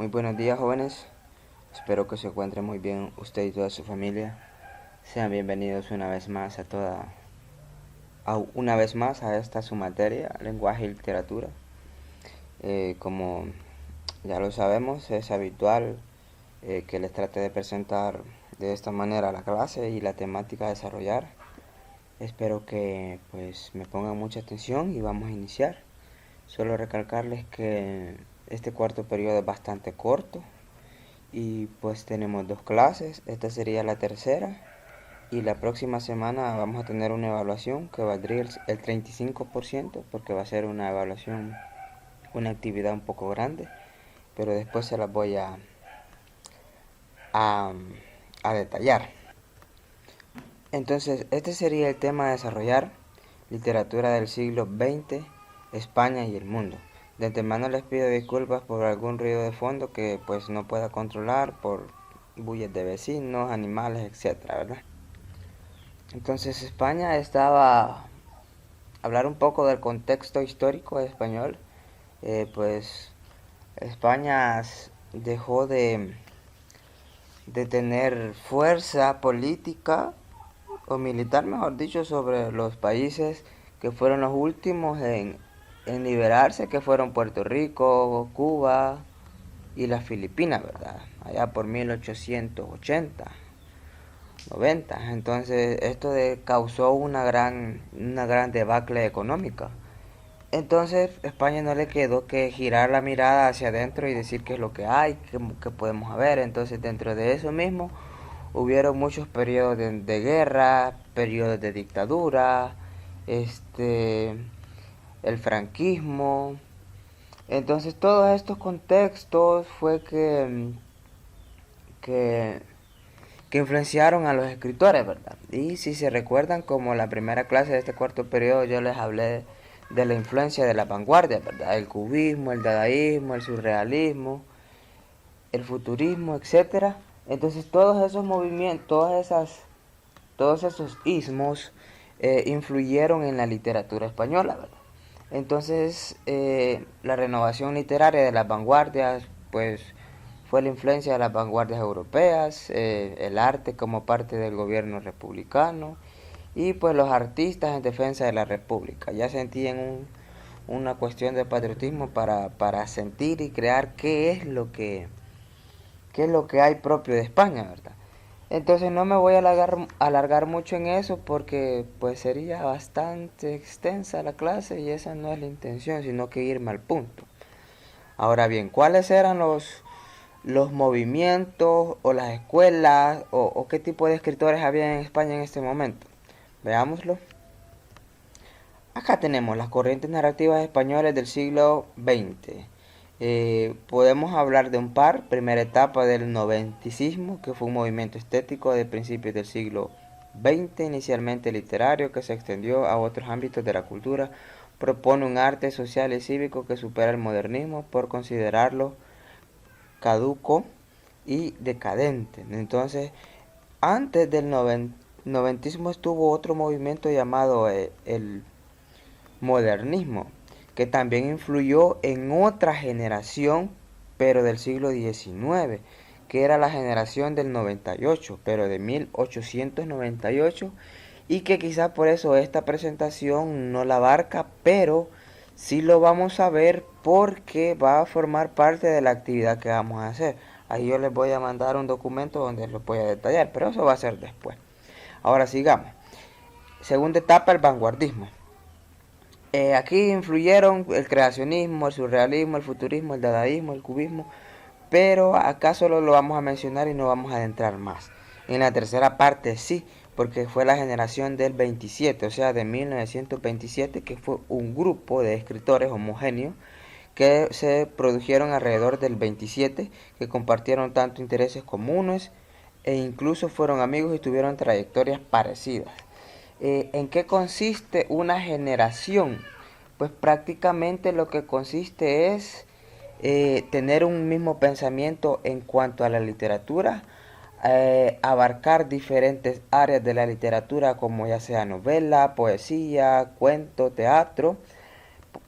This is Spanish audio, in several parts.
Muy buenos días, jóvenes. Espero que se encuentren muy bien usted y toda su familia. Sean bienvenidos una vez más a esta su materia, lenguaje y literatura. Como ya lo sabemos, es habitual que les trate de presentar de esta manera la clase y la temática a desarrollar. Espero que pues me pongan mucha atención y vamos a iniciar. Solo recalcarles que este cuarto periodo es bastante corto, y pues tenemos dos clases. Esta sería la tercera y la próxima semana vamos a tener una evaluación que valdría el 35% porque va a ser una evaluación, una actividad un poco grande, pero después se las voy a, a detallar. Entonces este sería el tema a desarrollar: literatura del siglo XX, España y el mundo. De antemano les pido disculpas por algún ruido de fondo que pues no pueda controlar, por bullas de vecinos, animales, etcétera, ¿verdad? Entonces España estaba hablar un poco del contexto histórico español. Pues España dejó de tener fuerza política o militar, mejor dicho, sobre los países que fueron los últimos en liberarse, que fueron Puerto Rico, Cuba y las Filipinas, ¿verdad? Allá por 1880, 90. Entonces esto causó una gran debacle económica. Entonces España no le quedó que girar la mirada hacia adentro y decir qué es lo que hay, qué podemos haber. Entonces dentro de eso mismo hubieron muchos periodos de guerra, periodos de dictadura, este, el franquismo. Entonces todos estos contextos fue que, que influenciaron a los escritores, ¿verdad? Y si se recuerdan, como la primera clase de este cuarto periodo, yo les hablé de la influencia de la vanguardia, ¿verdad? El cubismo, el dadaísmo, el surrealismo, el futurismo, etcétera. Entonces todos esos movimientos, todos esos ismos influyeron en la literatura española, ¿verdad? Entonces la renovación literaria de las vanguardias, pues fue la influencia de las vanguardias europeas, el arte como parte del gobierno republicano y pues los artistas en defensa de la república. Ya sentían una cuestión de patriotismo para sentir y crear qué es lo que hay propio de España, ¿verdad? Entonces no me voy a alargar mucho en eso porque pues sería bastante extensa la clase y esa no es la intención, sino que irme al punto. Ahora bien, ¿cuáles eran los movimientos o las escuelas o qué tipo de escritores había en España en este momento? Veámoslo. Acá tenemos las corrientes narrativas españolas del siglo XX. Podemos hablar de un par. Primera etapa del noventicismo, que fue un movimiento estético de principios del siglo XX, inicialmente literario, que se extendió a otros ámbitos de la cultura. Propone un arte social y cívico que supera el modernismo por considerarlo caduco y decadente. Entonces, antes del noventismo estuvo otro movimiento llamado el modernismo, que también influyó en otra generación, pero del siglo XIX, que era la generación del 98, pero de 1898, y que quizá por eso esta presentación no la abarca, pero sí lo vamos a ver porque va a formar parte de la actividad que vamos a hacer. Ahí yo les voy a mandar un documento donde lo voy a detallar, pero eso va a ser después. Ahora sigamos. Segunda etapa, el vanguardismo. Aquí influyeron el creacionismo, el surrealismo, el futurismo, el dadaísmo, el cubismo, pero acá solo lo vamos a mencionar y no vamos a adentrar más. En la tercera parte sí, porque fue la generación del 27, o sea, de 1927, que fue un grupo de escritores homogéneos que se produjeron alrededor del 27, que compartieron tanto intereses comunes e incluso fueron amigos y tuvieron trayectorias parecidas. ¿En qué consiste una generación? Pues prácticamente lo que consiste es tener un mismo pensamiento en cuanto a la literatura, abarcar diferentes áreas de la literatura como ya sea novela, poesía, cuento, teatro.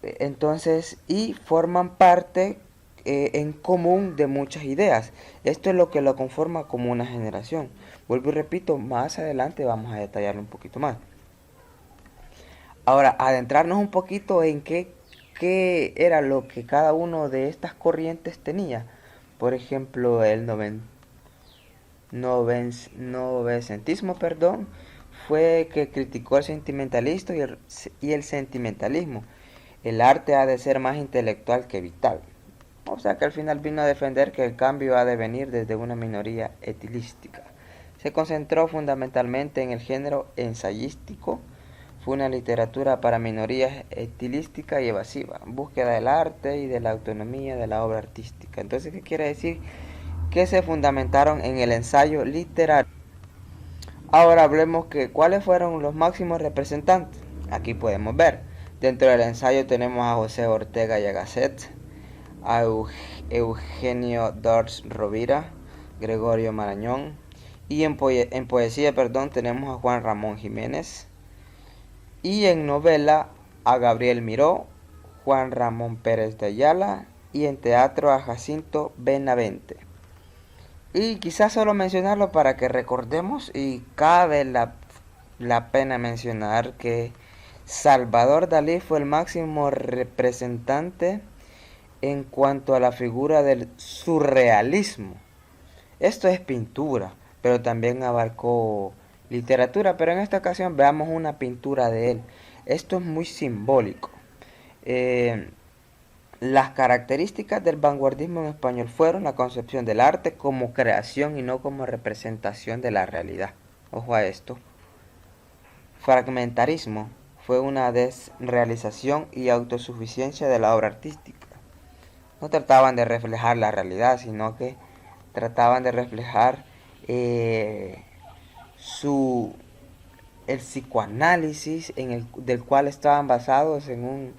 Entonces, y forman parte en común de muchas ideas. Esto es lo que lo conforma como una generación. Vuelvo y repito, más adelante vamos a detallarlo un poquito más. Ahora, adentrarnos un poquito en qué era lo que cada uno de estas corrientes tenía. Por ejemplo, el novecentismo, perdón, fue que criticó el sentimentalismo y el sentimentalismo. El arte ha de ser más intelectual que vital. O sea que al final vino a defender que el cambio ha de venir desde una minoría estilística. Se concentró fundamentalmente en el género ensayístico. Fue una literatura para minorías estilística y evasiva, búsqueda del arte y de la autonomía de la obra artística. Entonces, ¿qué quiere decir? Que se fundamentaron en el ensayo literario. Ahora hablemos que cuáles fueron los máximos representantes. Aquí podemos ver. Dentro del ensayo tenemos a José Ortega y Gasset, a Eugenio Dors Rovira, Gregorio Marañón, y en poesía, tenemos a Juan Ramón Jiménez, y en novela a Gabriel Miró, Juan Ramón Pérez de Ayala, y en teatro a Jacinto Benavente. Y quizás solo mencionarlo para que recordemos, y cabe la pena mencionar que Salvador Dalí fue el máximo representante en cuanto a la figura del surrealismo. Esto es pintura, pero también abarcó literatura, pero en esta ocasión veamos una pintura de él. Esto es muy simbólico. Eh, las características del vanguardismo en español fueron la concepción del arte como creación y no como representación de la realidad. Ojo a esto. Fragmentarismo fue una desrealización y autosuficiencia de la obra artística. No trataban de reflejar la realidad, sino que trataban de reflejar su el psicoanálisis del cual estaban basados en un,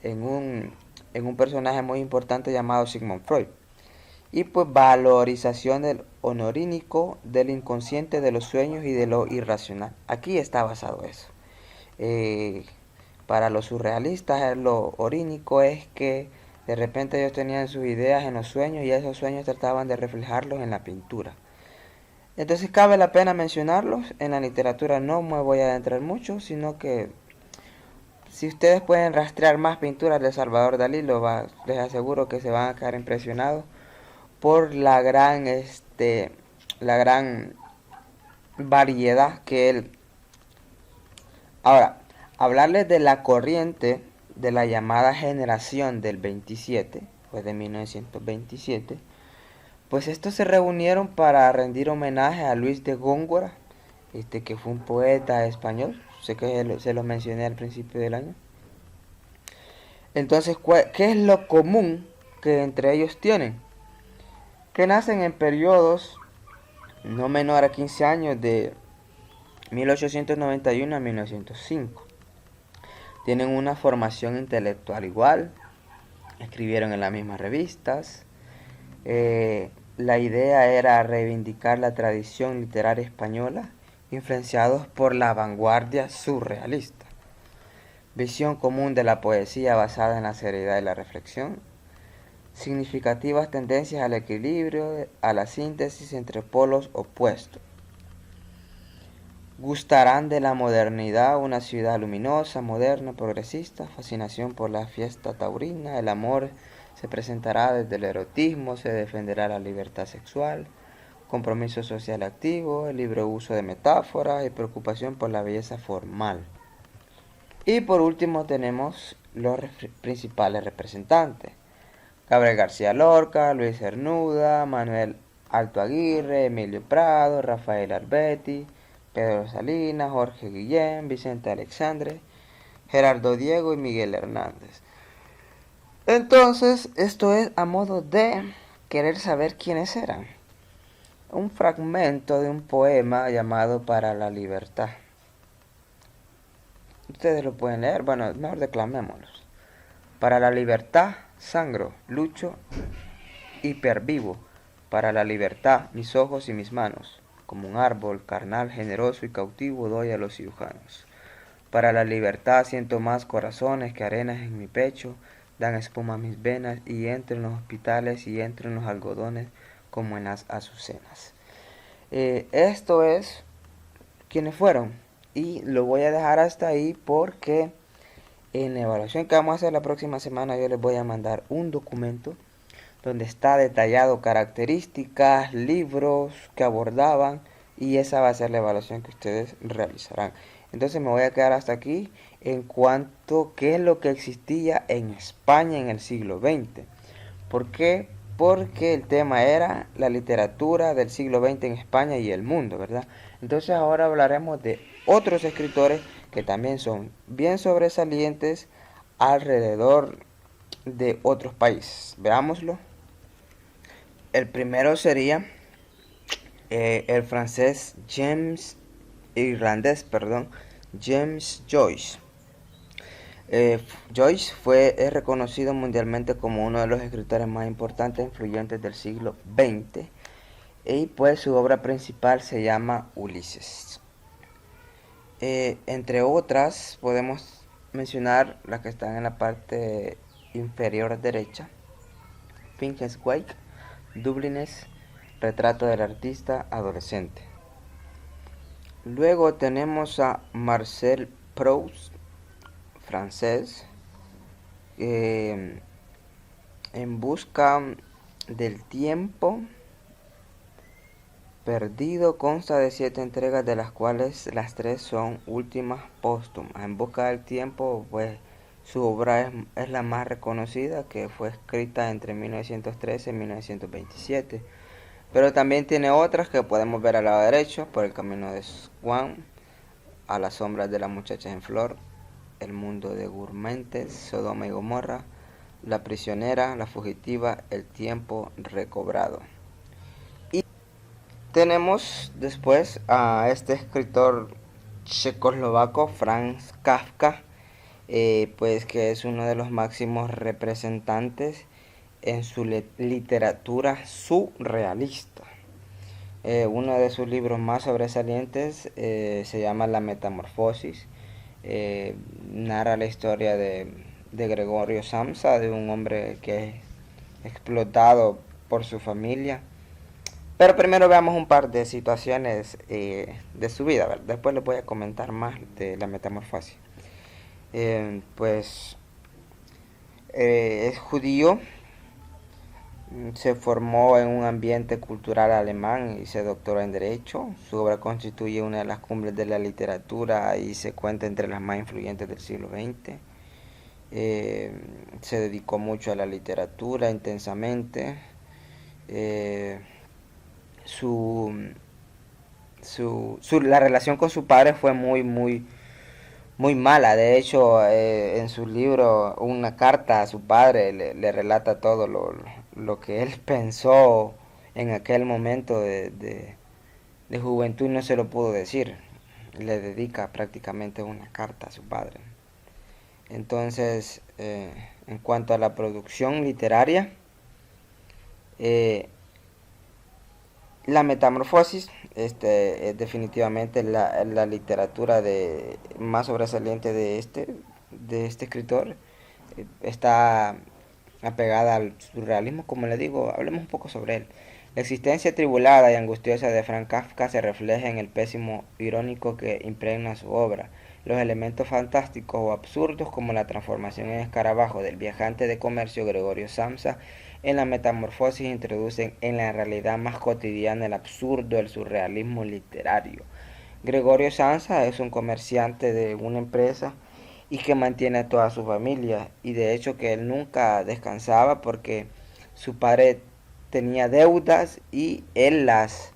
en un personaje muy importante llamado Sigmund Freud. Y pues valorización del honorínico, del inconsciente, de los sueños y de lo irracional. Aquí está basado eso. Eh, para los surrealistas lo orínico es que de repente ellos tenían sus ideas en los sueños y esos sueños trataban de reflejarlos en la pintura. Entonces cabe la pena mencionarlos. En la literatura no me voy a adentrar mucho, sino que si ustedes pueden rastrear más pinturas de Salvador Dalí, les aseguro que se van a quedar impresionados por la gran variedad que él. Ahora, hablarles de la corriente de la llamada generación del 27, pues de 1927, pues estos se reunieron para rendir homenaje a Luis de Góngora, que fue un poeta español, sé que se lo mencioné al principio del año. Entonces, ¿qué es lo común que entre ellos tienen? Que nacen en periodos no menor a 15 años, de 1891 a 1905. Tienen una formación intelectual igual, escribieron en las mismas revistas. La idea era reivindicar la tradición literaria española, influenciados por la vanguardia surrealista. Visión común de la poesía basada en la seriedad y la reflexión. Significativas tendencias al equilibrio, a la síntesis entre polos opuestos. Gustarán de la modernidad, una ciudad luminosa, moderna, progresista, fascinación por la fiesta taurina, el amor se presentará desde el erotismo, se defenderá la libertad sexual, compromiso social activo, el libre uso de metáforas y preocupación por la belleza formal. Y por último tenemos los principales representantes. Gabriel García Lorca, Luis Cernuda, Manuel Alto Aguirre, Emilio Prado, Rafael Arbetti, Pedro Salinas, Jorge Guillén, Vicente Alexandre, Gerardo Diego y Miguel Hernández. Entonces, esto es a modo de querer saber quiénes eran. Un fragmento de un poema llamado Para la Libertad. Ustedes lo pueden leer, bueno, mejor declamémoslos. Para la libertad, sangro, lucho y pervivo. Para la libertad, mis ojos y mis manos. Como un árbol carnal, generoso y cautivo doy a los cirujanos. Para la libertad siento más corazones que arenas en mi pecho, dan espuma a mis venas, y entro en los hospitales y entro en los algodones como en las azucenas. Esto es quienes fueron, y lo voy a dejar hasta ahí porque en la evaluación que vamos a hacer la próxima semana yo les voy a mandar un documento donde está detallado características, libros que abordaban, y esa va a ser la evaluación que ustedes realizarán. Entonces me voy a quedar hasta aquí en cuanto a qué es lo que existía en España en el siglo XX. ¿Por qué? Porque el tema era la literatura del siglo XX en España y el mundo, ¿verdad? Entonces ahora hablaremos de otros escritores que también son bien sobresalientes alrededor de otros países. Veámoslo. El primero sería el francés irlandés, perdón, James Joyce. Joyce es reconocido mundialmente como uno de los escritores más importantes e influyentes del siglo XX, y pues su obra principal se llama Ulises. Entre otras podemos mencionar las que están en la parte inferior derecha: Finnegan's Wake, Dublinés, Retrato del artista adolescente. Luego tenemos a Marcel Proust, francés, en busca del tiempo perdido. Consta de 7 entregas, de las cuales las 3 son últimas póstumas. En busca del tiempo, pues su obra es la más reconocida, que fue escrita entre 1913 y 1927. Pero también tiene otras que podemos ver al lado derecho: Por el camino de Swan, A las sombras de las muchachas en flor, El mundo de Gourmentes, Sodoma y Gomorra, La prisionera, La fugitiva, El tiempo recobrado. Y tenemos después a este escritor checoslovaco, Franz Kafka, pues que es uno de los máximos representantes en su literatura surrealista. Uno de sus libros más sobresalientes se llama La Metamorfosis. Narra la historia de Gregorio Samsa, de un hombre que es explotado por su familia. Pero primero veamos un par de situaciones de su vida, ¿verdad? Después les voy a comentar más de La Metamorfosis. Pues es judío. Se formó en un ambiente cultural alemán y se doctoró en Derecho. Su obra constituye una de las cumbres de la literatura y se cuenta entre las más influyentes del siglo XX. Se dedicó mucho a la literatura intensamente. Eh, su, la relación con su padre fue muy mala. De hecho, en su libro, Una carta a su padre, le relata todo lo que él pensó en aquel momento de juventud, y no se lo pudo decir. Le dedica prácticamente una carta a su padre. Entonces, en cuanto a la producción literaria, eh, La Metamorfosis es definitivamente la literatura más sobresaliente de este escritor. Está apegada al surrealismo, como le digo. Hablemos un poco sobre él. La existencia tribulada y angustiosa de Franz Kafka se refleja en el pésimo irónico que impregna su obra. Los elementos fantásticos o absurdos, como la transformación en escarabajo del viajante de comercio Gregorio Samsa, en La Metamorfosis introducen en la realidad más cotidiana el absurdo del surrealismo literario. Gregorio Samsa es un comerciante de una empresa y que mantiene a toda su familia, y de hecho que él nunca descansaba porque su padre tenía deudas y él las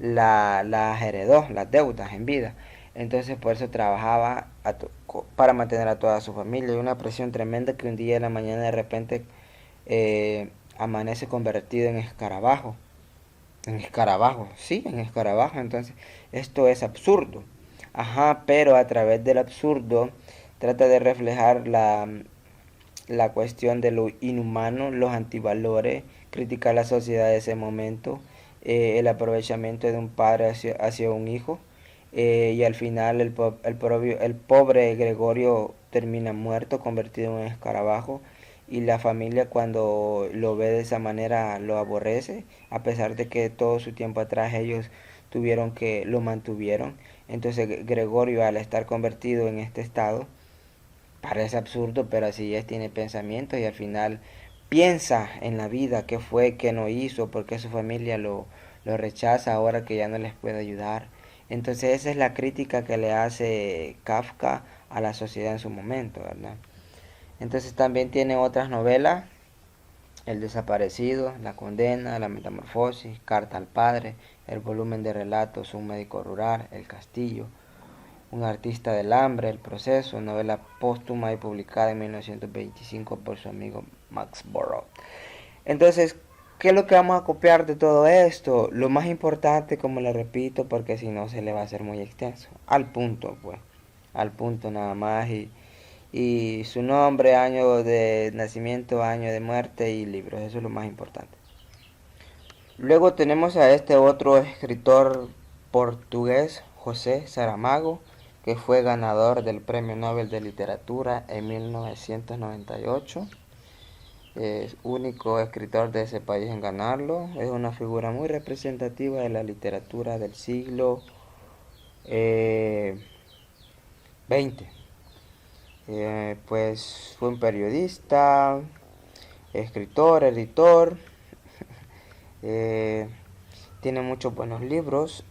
heredó, las deudas, en vida. Entonces por eso trabajaba para mantener a toda su familia, y una presión tremenda que un día en la mañana de repente amanece convertido en escarabajo. En escarabajo, sí, en escarabajo. Entonces esto es absurdo. Ajá, pero a través del absurdo trata de reflejar la cuestión de lo inhumano, los antivalores, criticar la sociedad de ese momento, el aprovechamiento de un padre hacia un hijo, y al final el pobre Gregorio termina muerto, convertido en un escarabajo, y la familia cuando lo ve de esa manera lo aborrece, a pesar de que todo su tiempo atrás ellos tuvieron que lo mantuvieron. Entonces Gregorio, al estar convertido en este estado, parece absurdo, pero así es, tiene pensamientos y al final piensa en la vida, qué fue, qué no hizo, por qué su familia lo rechaza ahora que ya no les puede ayudar. Entonces esa es la crítica que le hace Kafka a la sociedad en su momento, ¿verdad? Entonces también tiene otras novelas, El desaparecido, La condena, La metamorfosis, Carta al padre, el volumen de relatos Un médico rural, El castillo, Un artista del hambre, El proceso, novela póstuma y publicada en 1925 por su amigo Max Borrow. Entonces, ¿qué es lo que vamos a copiar de todo esto? Lo más importante, como le repito, porque si no se le va a hacer muy extenso. Al punto, pues. Al punto nada más. Y su nombre, año de nacimiento, año de muerte y libros. Eso es lo más importante. Luego tenemos a este otro escritor portugués, José Saramago, que fue ganador del Premio Nobel de Literatura en 1998. Es único escritor de ese país en ganarlo. Es una figura muy representativa de la literatura del siglo XX. Pues fue un periodista, escritor, editor. eh, Tiene muchos buenos libros.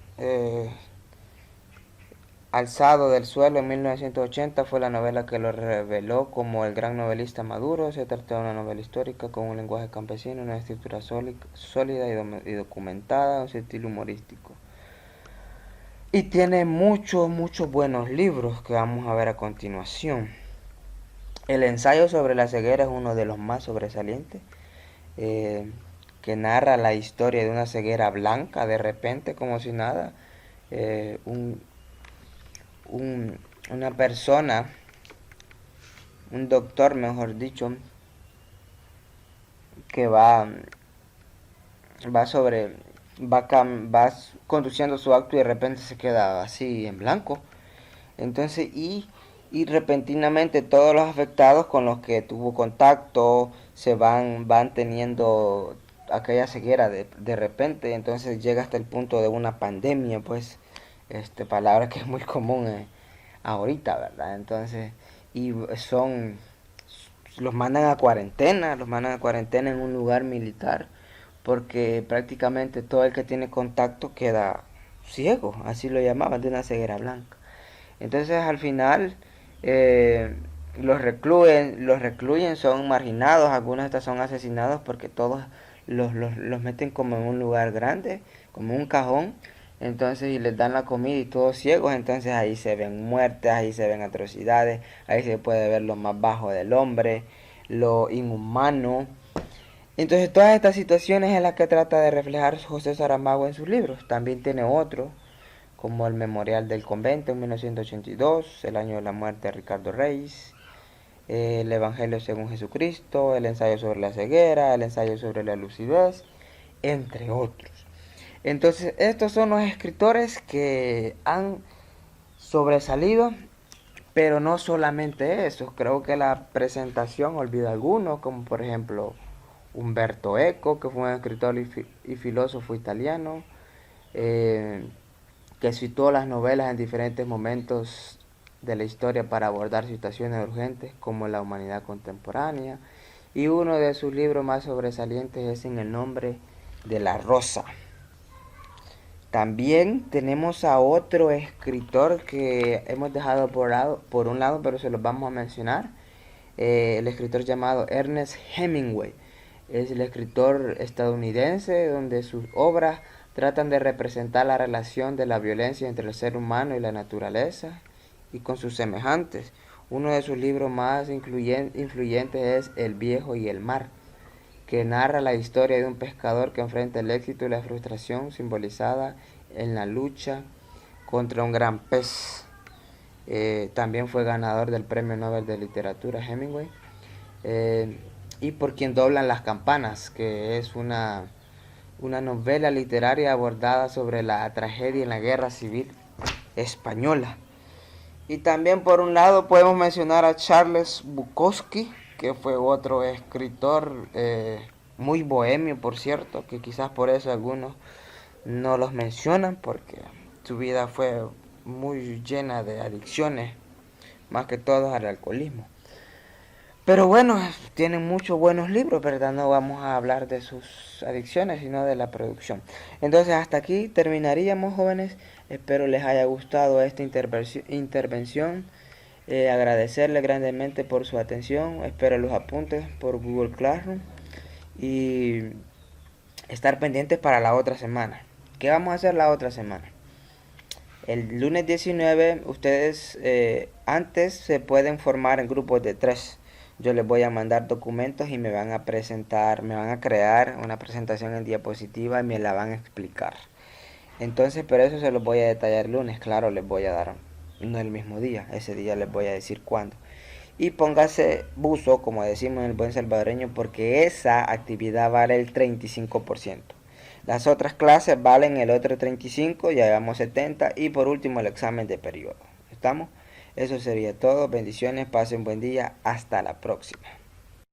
Alzado del suelo en 1980 fue la novela que lo reveló como el gran novelista maduro. Se trata de una novela histórica con un lenguaje campesino, una escritura sólida y documentada, un estilo humorístico. Y tiene muchos buenos libros que vamos a ver a continuación. El ensayo sobre la ceguera es uno de los más sobresalientes, eh, que narra la historia de una ceguera blanca de repente, como si nada. Eh, un, una persona, un doctor mejor dicho, que va sobre, va conduciendo su auto y de repente se queda así en blanco. Entonces, y repentinamente todos los afectados con los que tuvo contacto van teniendo aquella ceguera de repente. Entonces llega hasta el punto de una pandemia, pues, palabra que es muy común ahorita, ¿verdad? Entonces, y son, los mandan a cuarentena en un lugar militar, porque prácticamente todo el que tiene contacto queda ciego, así lo llamaban, de una ceguera blanca. Entonces al final los recluyen, son marginados, algunos hasta son asesinados porque todos los meten como en un lugar grande, como un cajón, entonces y les dan la comida y todos ciegos, entonces ahí se ven muertes, ahí se ven atrocidades, ahí se puede ver lo más bajo del hombre, lo inhumano. Entonces todas estas situaciones es las que trata de reflejar José Saramago en sus libros. También tiene otro, como el Memorial del Convento en 1982, el año de la muerte de Ricardo Reis, el Evangelio según Jesucristo, el ensayo sobre la ceguera, el ensayo sobre la lucidez, entre otros. Entonces, estos son los escritores que han sobresalido, pero no solamente eso. Creo que la presentación olvida algunos, como por ejemplo Umberto Eco, que fue un escritor y filósofo italiano, eh, que citó las novelas en diferentes momentos de la historia para abordar situaciones urgentes como la humanidad contemporánea. Y uno de sus libros más sobresalientes es En el nombre de la rosa. También tenemos a otro escritor que hemos dejado por un lado, pero se los vamos a mencionar. El escritor llamado Ernest Hemingway. Es el escritor estadounidense donde sus obras tratan de representar la relación de la violencia entre el ser humano y la naturaleza y con sus semejantes. Uno de sus libros más influyentes es El viejo y el mar, que narra la historia de un pescador que enfrenta el éxito y la frustración simbolizada en la lucha contra un gran pez. También fue ganador del Premio Nobel de Literatura Hemingway. Y Por quien doblan las campanas, que es una novela literaria abordada sobre la tragedia en la guerra civil española. Y también por un lado podemos mencionar a Charles Bukowski, que fue otro escritor muy bohemio, por cierto, que quizás por eso algunos no los mencionan, porque su vida fue muy llena de adicciones, más que todo al alcoholismo. Pero bueno, tienen muchos buenos libros, ¿verdad? No vamos a hablar de sus adicciones, sino de la producción. Entonces, hasta aquí terminaríamos, jóvenes. Espero les haya gustado esta intervención. Agradecerle grandemente por su atención. Espero los apuntes por Google Classroom. Y estar pendientes para la otra semana. ¿Qué vamos a hacer la otra semana? El lunes 19, ustedes antes se pueden formar en grupos de 3. Yo les voy a mandar documentos y me van a presentar, me van a crear una presentación en diapositiva y me la van a explicar. Entonces, pero eso se los voy a detallar el lunes, claro, les voy a dar, no el mismo día, ese día les voy a decir cuándo. Y póngase buzo, como decimos en el buen salvadoreño, porque esa actividad vale el 35%. Las otras clases valen el otro 35%, ya llevamos 70%, y por último el examen de periodo. ¿Estamos? Eso sería todo. Bendiciones, pasen buen día. Hasta la próxima.